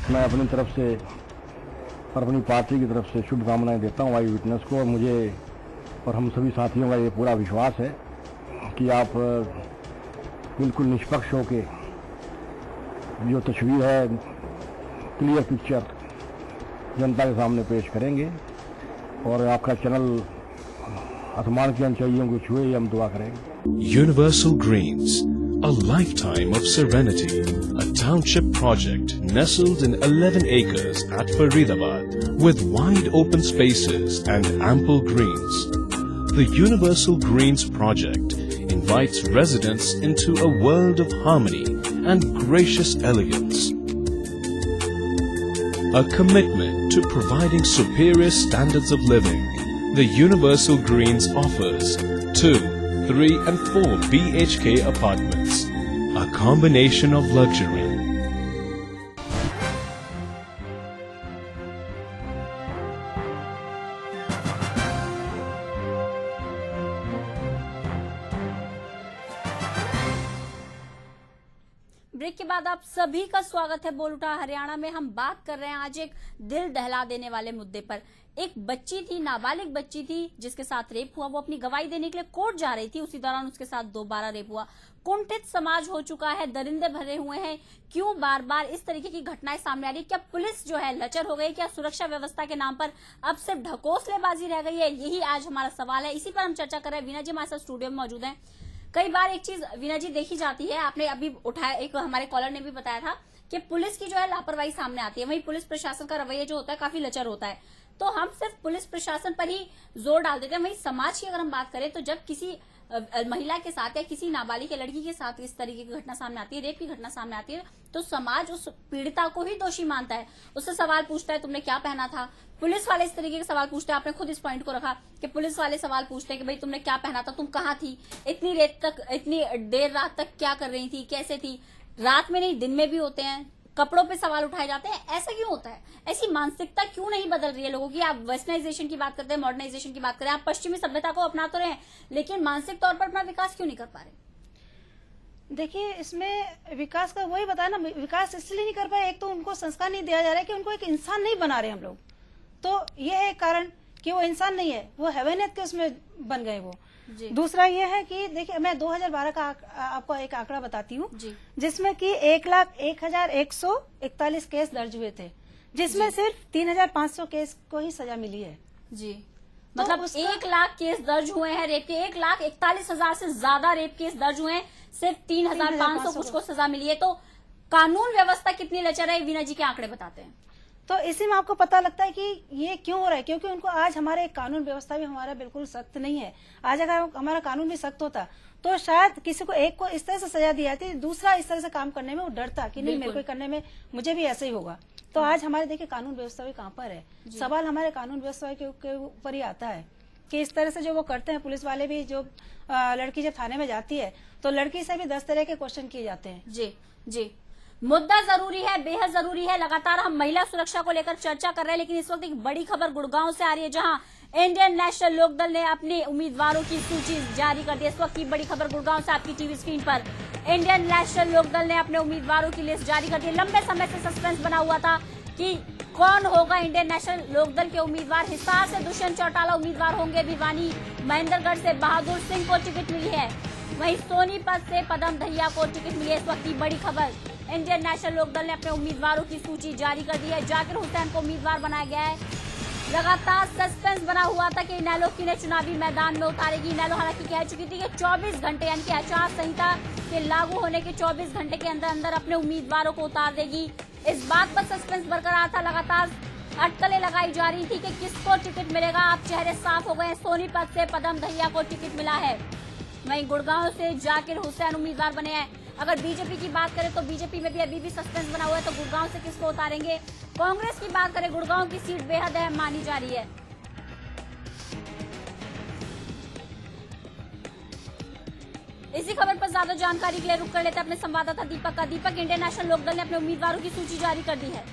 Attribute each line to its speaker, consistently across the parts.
Speaker 1: मैं अपनी तरफ से और अपनी पार्टी की तरफ से शुभकामनाएं देता हूं आई विटनेस को। और मुझे और हम सभी साथियों का ये पूरा विश्वास है कि आप बिल्कुल निष्पक्ष होके जो तस्वीर है, क्लियर पिक्चर जनता के सामने पेश करेंगे। और आपका चैनल आसमान की ऊंचाइयों को छुए, हम दुआ करेंगे।
Speaker 2: Universal Greens, a lifetime of serenity, a township project nestled in 11 acres at Faridabad with wide open spaces and ample greens. The Universal Greens project invites residents into a world of harmony and gracious elegance. A commitment to providing superior standards of living, the Universal Greens offers 2, 3 and 4 BHK apartments, a combination of luxury.
Speaker 3: Break के बाद आप सभी का स्वागत है बोल उठा हरियाणा में। हम बात कर रहे हैं आज एक दिल दहला देने वाले मुद्दे पर। एक बच्ची थी, नाबालिग बच्ची थी जिसके साथ रेप हुआ। वो अपनी गवाही देने के लिए कोर्ट जा रही थी, उसी दौरान उसके साथ दोबारा रेप हुआ। कुंठित समाज हो चुका है, दरिंदे भरे हुए हैं। क्यों बार बार इस तरीके की घटनाएं सामने आ रही है? क्या पुलिस जो है लचर हो गई? क्या सुरक्षा व्यवस्था के नाम पर अब सिर्फ ढकोसलेबाजी रह गई है? यही आज हमारा सवाल है। इसी पर हम चर्चा कर रहे हैं। वीना जी हमारे साथ स्टूडियो में मौजूद है। कई बार एक चीज वीना जी देखी जाती है, आपने अभी उठाया, एक हमारे कॉलर ने भी बताया था कि पुलिस की जो है लापरवाही सामने आती है। वहीं पुलिस प्रशासन का रवैया जो होता है काफी लचर होता है। तो हम सिर्फ पुलिस प्रशासन पर ही जोर डाल देते हैं। वहीं समाज की अगर हम बात करें तो जब किसी महिला के साथ या किसी नाबालिग या लड़की के साथ इस तरीके की घटना सामने आती है, रेप की घटना सामने आती है, तो समाज उस पीड़िता को ही दोषी मानता है। उससे सवाल पूछता है तुमने क्या पहना था। पुलिस वाले इस तरीके के सवाल पूछते हैं। आपने खुद इस पॉइंट को रखा कि पुलिस वाले सवाल पूछते हैं कि भाई तुमने क्या पहना था, तुम कहाँ थी, इतनी देर रात तक क्या कर रही थी, कैसे थी। रात में नहीं दिन में भी होते हैं, कपड़ों पे सवाल उठाए जाते हैं। ऐसा क्यों होता है? ऐसी मानसिकता क्यों नहीं बदल रही है लोगों की? आप वेस्टर्नाइजेशन की बात करते हैं, मॉडर्नाइजेशन की बात करें, आप पश्चिमी सभ्यता को अपना तो रहे हैं, लेकिन मानसिक तौर पर अपना विकास क्यों नहीं कर पा रहे?
Speaker 4: देखिए, इसमें विकास का वही बताया ना, विकास इसलिए नहीं कर पाए। एक तो उनको संस्कार नहीं दिया जा रहा है कि उनको एक इंसान नहीं बना रहे हम लोग। तो ये है कारण कि वो इंसान नहीं है, वो हैवानियत के उसमें बन गए वो। दूसरा ये है कि देखिए, मैं 2012 का आपको एक आंकड़ा बताती हूँ, जिसमें कि 1,01,141 केस दर्ज हुए थे, जिसमें सिर्फ 3,500 केस को ही सजा मिली है।
Speaker 3: जी, मतलब 1 लाख केस दर्ज हुए हैं रेप के, 1,41,000 से ज्यादा रेप केस दर्ज हुए हैं, सिर्फ 3,500 कुछ को सजा मिली है। तो कानून व्यवस्था कितनी लचर है, वीना जी के आंकड़े बताते हैं।
Speaker 4: तो इसी में आपको पता लगता है कि ये क्यों हो रहा है, क्योंकि उनको आज हमारे कानून व्यवस्था भी हमारा बिल्कुल सख्त नहीं है। आज अगर हमारा कानून भी सख्त होता तो शायद किसी को एक को इस तरह से सजा दी जाती, दूसरा इस तरह से काम करने में वो डरता कि नहीं, मेरे को करने में मुझे भी ऐसे ही होगा। तो आज हमारे देखिए कानून व्यवस्था भी कहाँ पर है। सवाल हमारे कानून व्यवस्था के ऊपर ही आता है कि इस तरह से जो वो करते हैं पुलिस वाले भी। जो लड़की जब थाने में जाती है तो लड़की से भी 10 तरह के क्वेश्चन किए जाते हैं।
Speaker 3: जी, मुद्दा जरूरी है, बेहद जरूरी है। लगातार हम महिला सुरक्षा को लेकर चर्चा कर रहे हैं, लेकिन इस वक्त एक बड़ी खबर गुड़गांव से आ रही है, जहां इंडियन नेशनल लोकदल ने अपने उम्मीदवारों की सूची जारी कर दी। इस वक्त की बड़ी खबर गुड़गांव से आपकी टीवी स्क्रीन पर। इंडियन नेशनल लोकदल ने अपने उम्मीदवारों की लिस्ट जारी कर दी। लंबे समय से सस्पेंस बना हुआ था कि कौन होगा इंडियन नेशनल लोकदल के उम्मीदवार। हिसार से दुष्यंत चौटाला उम्मीदवार होंगे। भिवानी महेंद्रगढ़ से बहादुर सिंह को टिकट मिली है। वहीं सोनीपत से पदम दहिया को टिकट मिली है। इस वक्त की बड़ी खबर, इंडियन नेशनल लोकदल ने अपने उम्मीदवारों की सूची जारी कर दी है। जाकिर हुसैन को उम्मीदवार बनाया गया है। लगातार सस्पेंस बना हुआ था कि इनेलो किन्हें चुनावी मैदान में उतारेगी। इनेलो हालांकि कह चुकी थी कि 24 घंटे यानी कि आचार संहिता के लागू होने के 24 घंटे के अंदर अंदर अपने उम्मीदवारों को उतार देगी। इस बात पर सस्पेंस बरकरार था। लगातार अटकलें लगाई जा रही थी कि किसको टिकट मिलेगा। अब चेहरे साफ हो गए। सोनीपत से पदम दहिया को टिकट मिला है। वहीं गुड़गांव से जाकिर हुसैन उम्मीदवार बने हैं। अगर बीजेपी की बात करें तो बीजेपी में भी अभी भी सस्पेंस बना हुआ है, तो गुड़गांव से किसको उतारेंगे। कांग्रेस की बात करें, गुड़गांव की सीट बेहद अहम मानी जा रही है। इसी खबर पर ज्यादा जानकारी के लिए रुक कर लेते हैं अपने संवाददाता दीपक का। दीपक, इंडियन नेशनल लोकदल ने अपने उम्मीदवारों की सूची जारी कर दी है।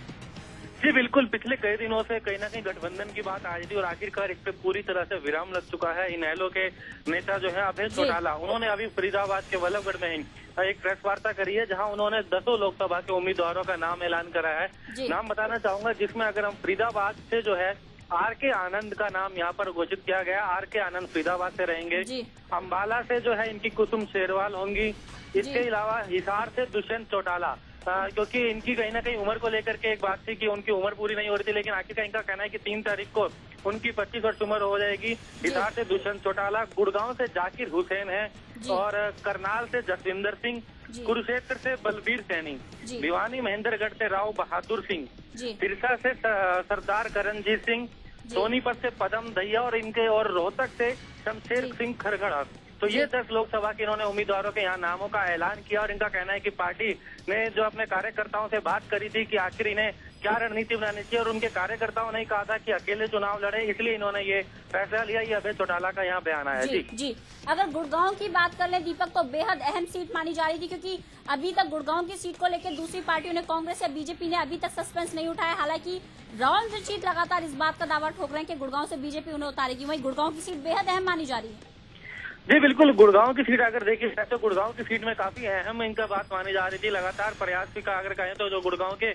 Speaker 5: जी बिल्कुल, पिछले कई दिनों से कहीं ना कहीं गठबंधन की बात आ रही थी और आखिरकार इस पे पूरी तरह से विराम लग चुका है। इनेलो के नेता जो है अभय चौटाला, उन्होंने अभी फरीदाबाद के वल्लभगढ़ में एक प्रेस वार्ता करी है, जहां उन्होंने 10 लोकसभा के उम्मीदवारों का नाम ऐलान करा है। नाम बताना चाहूंगा, जिसमें अगर हम फरीदाबाद से जो है आर.के. आनंद का नाम यहाँ पर घोषित किया गया। आर.के. आनंद फरीदाबाद से रहेंगे। अम्बाला से जो है इनकी कुसुम शेरवाल होंगी। इसके अलावा हिसार से दुष्यंत चौटाला, क्योंकि इनकी कहीं ना कहीं उम्र को लेकर के एक बात थी कि उनकी उम्र पूरी नहीं हो रही थी, लेकिन आखिरकार इनका कहना है कि 3 तारीख को उनकी 25 वर्ष उम्र हो जाएगी। हिसार से दुष्यंत चौटाला, गुड़गांव से जाकिर हुसैन है और करनाल से जसविंदर सिंह, कुरुक्षेत्र से बलबीर सैनी, भिवानी महेंद्रगढ़ से राव बहादुर सिंह, सिरसा से सरदार करणजीत सिंह, सोनीपत से पदम दहिया और इनके और रोहतक से शमशेर सिंह खरगढ़। तो ये 10 लोकसभा के इन्होंने उम्मीदवारों के यहाँ नामों का ऐलान किया और इनका कहना है कि पार्टी ने जो अपने कार्यकर्ताओं से बात करी थी कि आखिर इन्हें क्या रणनीति बनानी चाहिए, और उनके कार्यकर्ताओं ने कहा था कि अकेले चुनाव लड़े, इसलिए इन्होंने ये फैसला लिया। ये अभय चौटाला का यहाँ बयान आया। जी,
Speaker 3: अगर गुड़गांव की बात कर ले दीपक, तो बेहद अहम सीट मानी जा रही थी, क्योंकि अभी तक गुड़गांव की सीट को लेकर दूसरी पार्टियों ने, कांग्रेस या बीजेपी ने अभी तक सस्पेंस नहीं उठाया। हालांकि राव इंद्रजीत लगातार इस बात का दावा ठोक रहे हैं कि गुड़गांव से बीजेपी उन्हें उतारेगी। वहीं गुड़गांव की सीट बेहद अहम मानी जा रही है।
Speaker 5: जी बिल्कुल, गुड़गांव की सीट अगर देखिए जाए तो गुड़गांव की सीट में काफी अहम इनका बात मानी जा रही थी। लगातार प्रयास भी का अगर कहें तो जो गुड़गांव के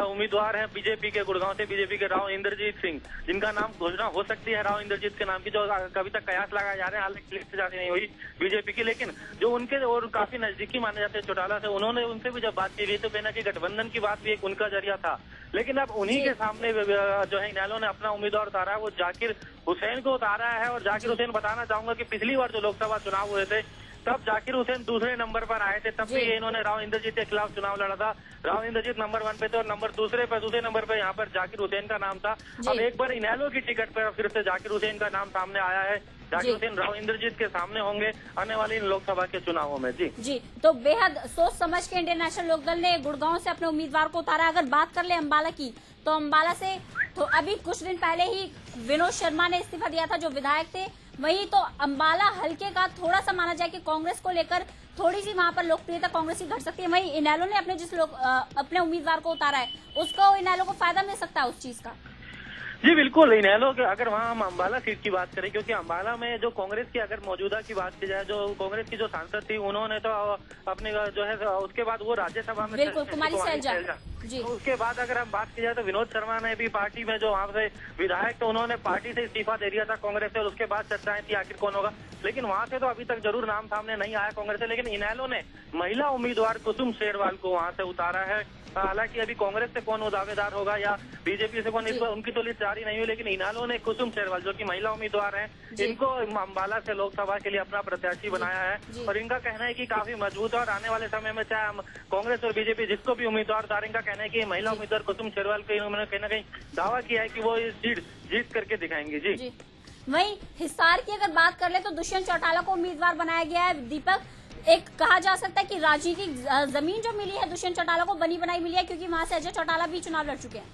Speaker 5: उम्मीदवार हैं बीजेपी के, गुड़गांव से बीजेपी के राव इंद्रजीत सिंह, जिनका नाम घोषणा हो सकती है राव इंद्रजीत के नाम की, जो कभी तक कयास लगाए जा रहे हैं, हालांकि लिस्ट जारी नहीं हुई बीजेपी की, लेकिन जो उनके और काफी नजदीकी माने जाते हैं चौटाला से, उन्होंने उनसे भी जब बात की गई तो कहना कि गठबंधन की बात भी एक उनका जरिया था। लेकिन अब उन्हीं के सामने जो है इनेलो ने अपना उम्मीदवार उतारा है, वो जाकिर हुसैन को उतारा है। और जाकिर हुसैन, बताना चाहूंगा कि पिछली बार जो लोकसभा चुनाव हुए थे तब जाकिर हुसैन दूसरे नंबर पर आए थे, तब भी इन्होंने राव इंद्रजीत के खिलाफ चुनाव लड़ा था। राव इंद्रजीत नंबर 1 पे थे और दूसरे नंबर पे यहाँ पर जाकिर हुसैन का नाम था। अब एक बार इनेलो की टिकट पर फिर से जाकिर हुसैन का नाम सामने आया है। जाकिर हुसैन राव इंद्रजीत के सामने होंगे आने वाले इन लोकसभा के चुनावों में। जी, तो
Speaker 3: बेहद सोच समझ के इंडियन नेशनल लोकदल ने गुड़गांव से अपने उम्मीदवार को उतारा। अगर बात कर ले अम्बाला की, तो अम्बाला से तो अभी कुछ दिन पहले ही विनोद शर्मा ने इस्तीफा दिया था, जो विधायक थे। वहीं तो अम्बाला हल्के का थोड़ा सा माना जाए कि कांग्रेस को लेकर थोड़ी सी वहां पर लोकप्रियता कांग्रेस की घट सकती है। वहीं इनेलो ने अपने उम्मीदवार को उतारा है, उसको इनेलो को फायदा मिल सकता है उस चीज का।
Speaker 5: जी बिल्कुल, इनेलो के अगर वहाँ हम अम्बाला सीट की बात करें, क्योंकि अम्बाला में जो कांग्रेस की अगर मौजूदा की बात की जाए, जो कांग्रेस की जो सांसद थी, उन्होंने तो अपने जो है उसके बाद वो राज्यसभा में
Speaker 3: बिल्कुल कुमारी सैलजा जी।
Speaker 5: तो उसके बाद अगर हम बात की जाए तो विनोद शर्मा ने भी पार्टी में जो वहाँ से विधायक, तो उन्होंने पार्टी से इस्तीफा दे दिया था कांग्रेस से, और उसके बाद चर्चाएं थी आखिर कौन होगा, लेकिन वहाँ से तो अभी तक जरूर नाम सामने नहीं आया कांग्रेस से। लेकिन इनेलो ने महिला उम्मीदवार कुसुम शेरवाल को वहाँ से उतारा है। हालांकि अभी कांग्रेस से कौन दावेदार होगा या बीजेपी से कौन, इस पर उनकी तो लिस्ट जारी नहीं हुई, लेकिन इनेलो ने कुसुम शेरवाल, जो कि महिला उम्मीदवार हैं, इनको अम्बाला से लोकसभा के लिए अपना प्रत्याशी बनाया है। और इनका कहना है कि काफी मजबूत है और आने वाले समय में चाहे कांग्रेस और बीजेपी जिसको भी उम्मीदवार उतारे, इनका कहना है कि महिला उम्मीदवार कुसुम शेरवाल के इन्होंने कहीं ना कहीं दावा किया है कि वो इस सीट जीत करके दिखाएंगे। जी,
Speaker 3: वहीं हिसार की अगर बात कर ले तो दुष्यंत चौटाला को उम्मीदवार बनाया गया है। दीपक, एक कहा जा सकता है कि राजनीतिक जमीन जो मिली है दुष्यंत चौटाला को बनी बनाई मिली है, क्योंकि वहां से अजय चौटाला भी चुनाव लड़ चुके हैं।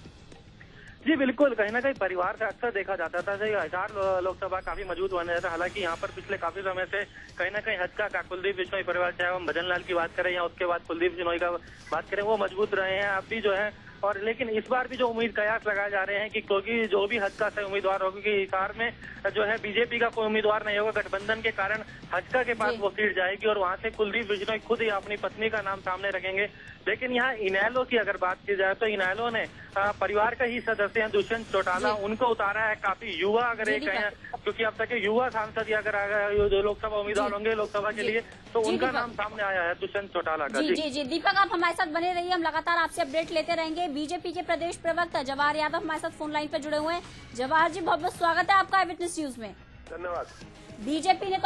Speaker 5: जी बिल्कुल, कहीं ना कहीं परिवार से अक्सर देखा जाता था हिसार लोकसभा काफी मजबूत बने था। हालांकि यहाँ पर पिछले काफी समय से कहीं ना कहीं हजका का कुलदीप बिश्नोई परिवार, चाहे हम भजन लाल की बात करें या उसके बाद कुलदीप बिश्नोई का बात करें, वो मजबूत रहे हैं अब भी जो है। और लेकिन इस बार भी जो उम्मीद कयास लगाए जा रहे हैं कि क्योंकि जो भी हजका से उम्मीदवार होगी, कि हिसार में जो है बीजेपी का कोई उम्मीदवार नहीं होगा, गठबंधन के कारण हजका के पास वो सीट जाएगी और वहां से कुलदीप बिश्नोई खुद ही अपनी पत्नी का नाम सामने रखेंगे। लेकिन यहाँ इनेलो की अगर बात की जाए तो इनेलो ने परिवार का ही सदस्य हैं दुष्यंत चौटाला, उनको उतारा है। काफी युवा अगर एक है, क्योंकि अब तक के युवा सांसद या अगर लोकसभा उम्मीदवार होंगे लोकसभा के लिए, तो उनका नाम सामने आया है दुष्यंत चौटाला का।
Speaker 3: जी, दीपक आप हमारे साथ बने रहिए, हम लगातार आपसे अपडेट लेते रहेंगे। बीजेपी के प्रदेश प्रवक्ता जवाहर यादव हमारे साथ फोन लाइन पर जुड़े हुए हैं। जवाहर जी, बहुत बहुत स्वागत है आपका विटनेस न्यूज में।
Speaker 6: धन्यवाद।
Speaker 3: बीजेपी ने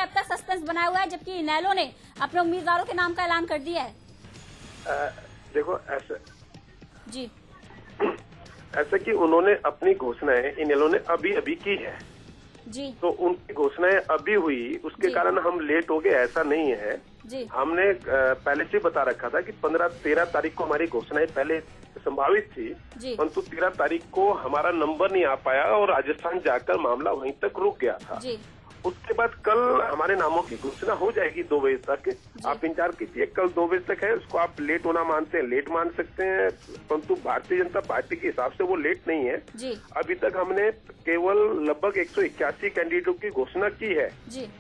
Speaker 3: अब तक सस्पेंस बनाया हुआ है, जबकि इनेलो ने अपने उम्मीदवारों के नाम का ऐलान कर दिया है।
Speaker 6: देखो
Speaker 3: जी,
Speaker 6: ऐसा कि उन्होंने अपनी घोषणाएं इनेलो ने अभी की है
Speaker 3: जी,
Speaker 6: तो उनकी घोषणाएं अभी हुई, उसके कारण हम लेट हो गए, ऐसा नहीं है
Speaker 3: जी।
Speaker 6: हमने पहले से बता रखा था कि 13 तारीख को हमारी घोषणाएं पहले संभावित थी, परंतु 13 तारीख को हमारा नंबर नहीं आ पाया और राजस्थान जाकर मामला वहीं तक रुक गया था। उसके बाद कल हमारे नामों की घोषणा हो जाएगी 2 बजे तक। आप इंतजार कीजिए, कल 2 बजे तक है। उसको आप लेट होना मानते हैं, लेट मान सकते हैं, परंतु भारतीय जनता पार्टी के हिसाब से वो लेट नहीं है। अभी तक हमने केवल लगभग 181 कैंडिडेटों की घोषणा की है।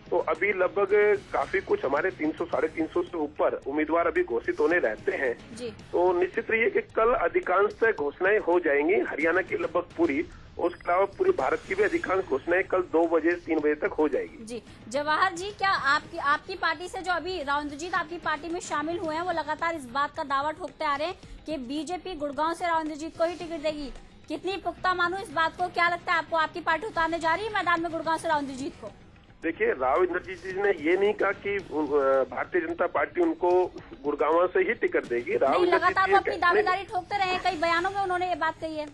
Speaker 6: तो अभी लगभग काफी कुछ हमारे 300 साढ़े 300 से ऊपर उम्मीदवार अभी घोषित होने रहते हैं। तो निश्चित रहिए कि कल अधिकांश घोषणाएं हो जाएंगी, हरियाणा की लगभग पूरी, उसके अलावा पूरे भारत की भी अधिकांश घोषणाएं कल 2 बजे 3 बजे तक हो जाएगी।
Speaker 3: जी जवाहर जी, क्या आपकी पार्टी से जो अभी राव इंद्रजीत आपकी पार्टी में शामिल हुए हैं वो लगातार इस बात का दावा ठोकते आ रहे हैं कि बीजेपी गुड़गांव से राव इंद्रजीत को ही टिकट देगी? कितनी पुख्ता मानूं इस बात को? क्या लगता है आपको, आपकी पार्टी उतारने जा रही है मैदान में गुड़गांव से राव इंद्रजीत को?
Speaker 6: देखिए, राव इंद्रजीत जी ने ये नहीं कहा कि भारतीय जनता पार्टी उनको गुड़गांव से ही टिकट देगी। राव
Speaker 3: लगातार वो अपनी दावेदारी ठोकते रहे हैं, कई बयानों में उन्होंने ये बात कही है।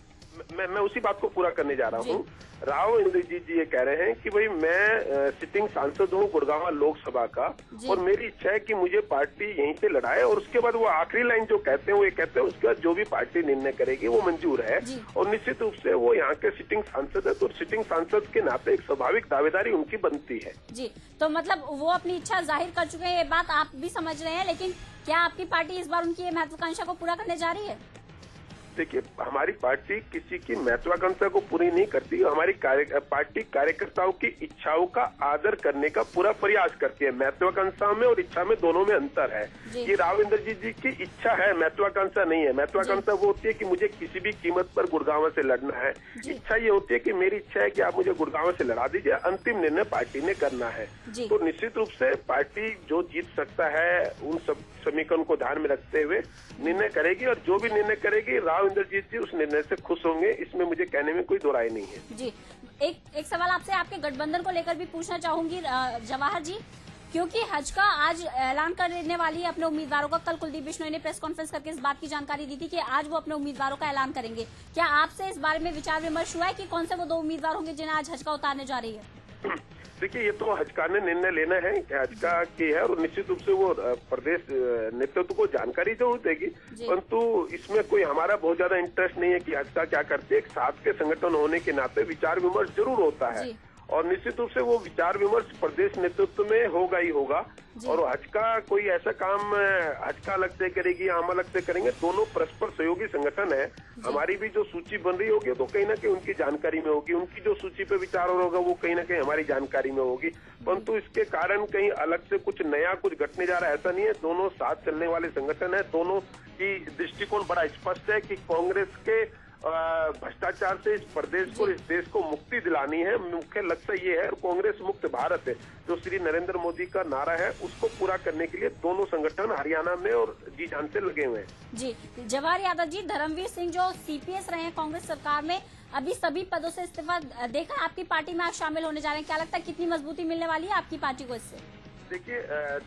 Speaker 6: मैं उसी बात को पूरा करने जा रहा हूँ। राव इंद्रजीत जी ये कह रहे हैं कि भाई मैं सिटिंग सांसद हूँ गुड़गांव लोकसभा का, और मेरी इच्छा है कि मुझे पार्टी यहीं से लड़ाए, और उसके बाद वो आखिरी लाइन जो कहते हैं वो ये कहते हैं उसके बाद जो भी पार्टी निर्णय करेगी वो मंजूर है। और निश्चित रूप से वो यहाँ के सिटिंग सांसद है, तो सिटिंग सांसद के नाते एक स्वाभाविक दावेदारी उनकी बनती है। जी,
Speaker 3: तो मतलब वो अपनी इच्छा जाहिर कर चुके हैं, ये बात आप भी समझ रहे हैं, लेकिन क्या आपकी पार्टी इस बार उनकी महत्वाकांक्षा को पूरा करने जा रही है?
Speaker 6: देखिए, हमारी पार्टी किसी की महत्वाकांक्षा को पूरी नहीं करती। हमारी पार्टी कार्यकर्ताओं की इच्छाओं का आदर करने का पूरा प्रयास करती है। महत्वाकांक्षा में और इच्छा में दोनों में अंतर है। ये राव इंद्रजीत जी की इच्छा है, महत्वाकांक्षा नहीं है। महत्वाकांक्षा वो होती है कि मुझे किसी भी कीमत पर गुड़गांव से लड़ना है। इच्छा ये होती है कि मेरी इच्छा है कि आप मुझे गुड़गांव से लड़ा दीजिए, अंतिम निर्णय पार्टी ने करना है। तो निश्चित रूप से पार्टी जो जीत सकता है उन सब समीकरण को ध्यान में रखते हुए निर्णय करेगी, और जो भी निर्णय करेगी राव इंद्रजीत जी उस निर्णय से खुश होंगे, इसमें मुझे कहने में कोई दो राय नहीं है।
Speaker 3: जी, एक सवाल आपसे आपके गठबंधन को लेकर भी पूछना चाहूंगी जवाहर जी, क्योंकि हज का आज ऐलान कर देने वाली है अपने उम्मीदवारों का। कल कुलदीप बिश्नोई ने प्रेस कॉन्फ्रेंस करके इस बात की जानकारी दी थी कि आज वो अपने उम्मीदवारों का ऐलान करेंगे। क्या आपसे इस बारे में विचार विमर्श हुआ है कि कौन से वो 2 उम्मीदवार होंगे जिन्हें आज हज का उतारने जा रही है?
Speaker 6: देखिए, ये तो हजका ने निर्णय लेना है, हजका की है, और निश्चित रूप से वो प्रदेश नेतृत्व को जानकारी जरूर देगी, परंतु इसमें कोई हमारा बहुत ज्यादा इंटरेस्ट नहीं है कि हजका क्या करते है। एक साथ के संगठन होने के नाते विचार विमर्श जरूर होता है, और निश्चित रूप से वो विचार विमर्श प्रदेश नेतृत्व में होगा ही होगा। और हजका कोई ऐसा काम हजका अलग से करेगी या हम अलग से करेंगे, दोनों परस्पर सहयोगी संगठन है। हमारी भी जो सूची बन रही होगी तो कहीं ना कहीं उनकी जानकारी में होगी, उनकी जो सूची पे विचार हो रहा होगा वो कहीं ना कहीं हमारी जानकारी में होगी, परंतु इसके कारण कहीं अलग से कुछ नया कुछ घटने जा रहा है ऐसा नहीं है। दोनों साथ चलने वाले संगठन है, दोनों की दृष्टिकोण बड़ा स्पष्ट है कि कांग्रेस के भ्रष्टाचार से इस प्रदेश को, इस देश को मुक्ति दिलानी है। मुख्य लक्ष्य ये है, कांग्रेस मुक्त भारत है जो श्री नरेंद्र मोदी का नारा है, उसको पूरा करने के लिए दोनों संगठन हरियाणा में और जी जान से लगे हुए हैं।
Speaker 3: जी, जवाहर यादव जी, धर्मवीर सिंह जो सीपीएस रहे हैं कांग्रेस सरकार में, अभी सभी पदों से इस्तीफा देकर आपकी पार्टी में आज शामिल होने जा रहे हैं। क्या लगता है कितनी मजबूती मिलने वाली है आपकी पार्टी को इससे?
Speaker 6: देखिए,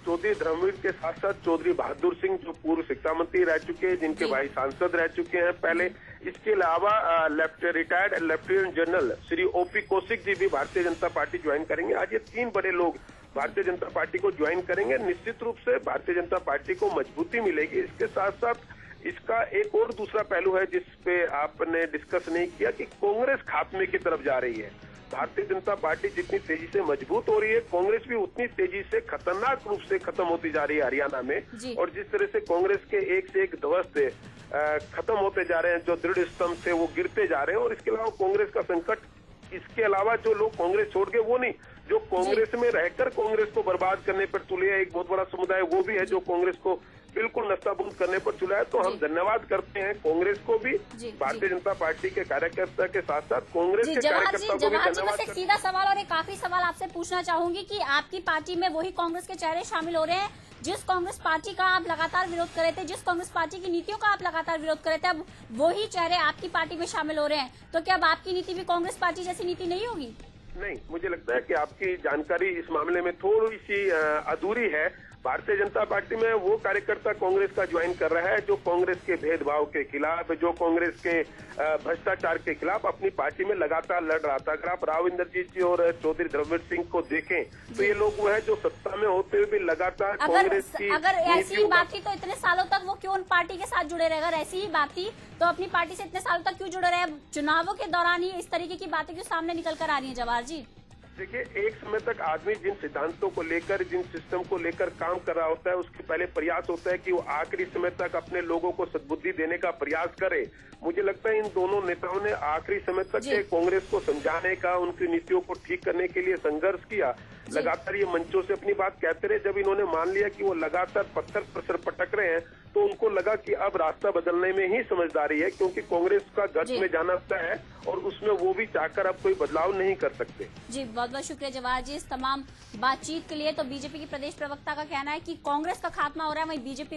Speaker 6: चौधरी धर्मवीर के साथ साथ चौधरी बहादुर सिंह जो पूर्व शिक्षा मंत्री रह चुके हैं, जिनके भाई सांसद रह चुके हैं पहले, इसके अलावा retired lieutenant general Shri OP Kaushik ji भी भारतीय जनता पार्टी ज्वाइन करेंगे। आज ये 3 बड़े लोग भारतीय जनता पार्टी को ज्वाइन करेंगे। निश्चित रूप से भारतीय जनता पार्टी को मजबूती मिलेगी। इसके साथ साथ इसका एक और दूसरा पहलू है जिसपे आपने डिस्कस नहीं किया कि कांग्रेस खात्मे की तरफ जा रही है। भारतीय जनता पार्टी जितनी तेजी से मजबूत हो रही है, कांग्रेस भी उतनी तेजी से खतरनाक रूप से खत्म होती जा रही है हरियाणा में। और जिस तरह से कांग्रेस के एक से एक ध्वस्त खत्म होते जा रहे हैं, जो दृढ़ स्तंभ थे वो गिरते जा रहे हैं, और इसके अलावा कांग्रेस का संकट, इसके अलावा जो लोग कांग्रेस छोड़ के वो नहीं, जो कांग्रेस में रहकर कांग्रेस को बर्बाद करने पर तुले है, एक बहुत बड़ा समुदाय वो भी है जो कांग्रेस को बिल्कुल नस्ताबूद करने पर तुला है। तो हम धन्यवाद करते हैं कांग्रेस को भी, भारतीय जनता पार्टी के कार्यकर्ता के साथ साथ कांग्रेस के कार्यकर्ताओं को भी धन्यवाद।
Speaker 3: एक सीधा सवाल और एक आखिरी सवाल आपसे पूछना चाहूंगी कि आपकी पार्टी में वही कांग्रेस के चेहरे शामिल हो रहे हैं जिस कांग्रेस पार्टी का आप लगातार विरोध कर रहे थे, जिस कांग्रेस पार्टी की नीतियों का आप लगातार विरोध कर रहे थे, अब वही चेहरे आपकी पार्टी में शामिल हो रहे हैं, तो क्या अब आपकी नीति भी कांग्रेस पार्टी जैसी नीति नहीं होगी?
Speaker 6: नहीं, मुझे लगता है कि आपकी जानकारी इस मामले में थोड़ी सी अधूरी है। भारतीय जनता पार्टी में वो कार्यकर्ता कांग्रेस का ज्वाइन कर रहा है जो कांग्रेस के भेदभाव के खिलाफ, जो कांग्रेस के भ्रष्टाचार के खिलाफ अपनी पार्टी में लगातार लड़ रहा था। अगर आप राव इंद्रजीत जी और चौधरी धर्मवीर सिंह को देखें तो ये लोग वो है जो सत्ता में होते हुए भी लगातार कांग्रेस की,
Speaker 3: अगर ऐसी ही बात थी तो इतने सालों तक वो क्यों उन पार्टी के साथ जुड़े रहे? अगर ऐसी ही बात थी तो अपनी पार्टी से इतने सालों तक क्यों जुड़े रहे? चुनावों के दौरान ही इस तरीके की बातें क्यों सामने निकल कर आ रही है जवाहर जी?
Speaker 6: देखिए, एक समय तक आदमी जिन सिद्धांतों को लेकर, जिन सिस्टम को लेकर काम कर रहा होता है, उसके पहले प्रयास होता है कि वो आखिरी समय तक अपने लोगों को सद्बुद्धि देने का प्रयास करे। मुझे लगता है इन दोनों नेताओं ने आखिरी समय तक कांग्रेस को समझाने का, उनकी नीतियों को ठीक करने के लिए संघर्ष किया। लगातार ये मंचों से अपनी बात कहते रहे। जब इन्होंने मान लिया कि वो लगातार पत्थर पर सर पटक रहे हैं, तो उनको लगा कि अब रास्ता बदलने में ही समझदारी है, क्योंकि कांग्रेस का गठ में जाना तय है और उसमें वो भी चाहकर अब कोई बदलाव नहीं कर सकते।
Speaker 3: जी, बहुत बहुत शुक्रिया जवाहर जी इस तमाम बातचीत के लिए। तो बीजेपी की प्रदेश प्रवक्ता का कहना है कि कांग्रेस का खात्मा हो रहा है, वहीं बीजेपी को